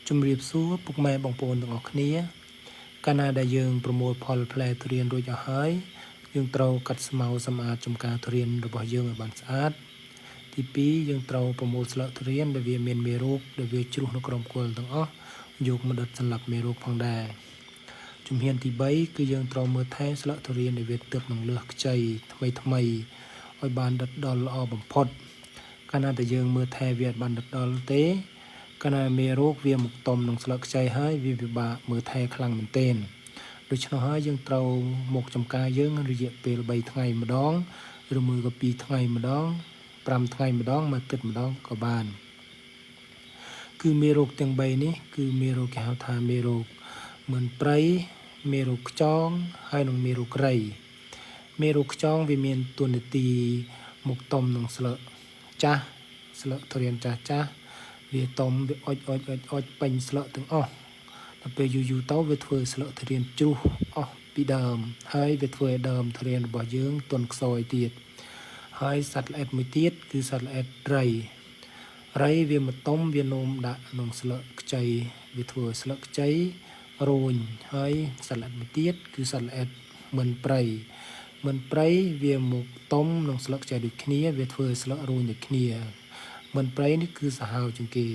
ជំរាបសួរពុកម៉ែបងប្អូនទាំងអស់គ្នាកាលណាដែលយើងប្រមូលផលផ្លែទុរេនរួចអស់ហើយយើងត្រូវកាត់ស្មៅសម្អាតចំការទុរេនរបស់យើងឲ្យបានស្អាតទី2យើងត្រូវប្រមូលស្លឹកទុរេនដែលវាមានមេរោគដែលវាជ្រុះនៅក្រោមគល់ទាំងអស់យកមកដុតសម្លាប់មេរោគផងដែរជំហានទី3គឺយើងត្រូវមើលថែស្លឹកទុរេនដែលវាទើបនឹងលើសខ្ចីថ្មីឲ្យបានដិតដល់ល្អបំផុតកាលណាដែលយើងមើលថែវាបានដិតដល់ទេកាលណាមេរោគវាមកតុំនឹងស្លឹកខ្ចីហើយវាពិបាកមើលថែខ្លាំងមែនទែនដូច្នោះហើយយើងត្រូវមកចំការយើងរយៈពេល3ថ្ងៃម្ដងឬមួយក៏2ថ្ងៃម្ដង5ថ្ងៃម្ដងមួយអាទិត្យម្ដងក៏បានគឺមេរោគទាំង3នេះគឺមេរោគគេហៅថាមេរោគមើលព្រៃមេរោគខ្យងហើយនិងមេរោគរៃមេរោគខ្យងវាមានតួនាទីមកតុំនឹងស្លឹកចាស់ស្លឹកទុរេនចាស់វាតុំវាអុចពេញស្លឹកទាំងអស់ដល់ពេលយូរទៅវាធ្វើស្លឹកទុរេនជ្រុះអស់ពីដើមហើយវាធ្វើឲ្យដើមទុរេនរបស់យើងទន់ខ្សោយទៀតហើយសត្វល្អិតមួយទៀតគឺសត្វល្អិតរៃវាមកតុំវានោមដាក់ក្នុងស្លឹកខ្ចីវាធ្វើឲ្យស្លឹកខ្ចីរួញហើយសត្វល្អិតមួយទៀតគឺសត្វល្អិតមិនព្រៃវាមកតុំក្នុងស្លឹកខ្ចីដូចគ្នាវាធ្វើឲ្យស្លឹករួញដូចគ្នាមិនព្រៃនេះគឺសាហាវជាងគេ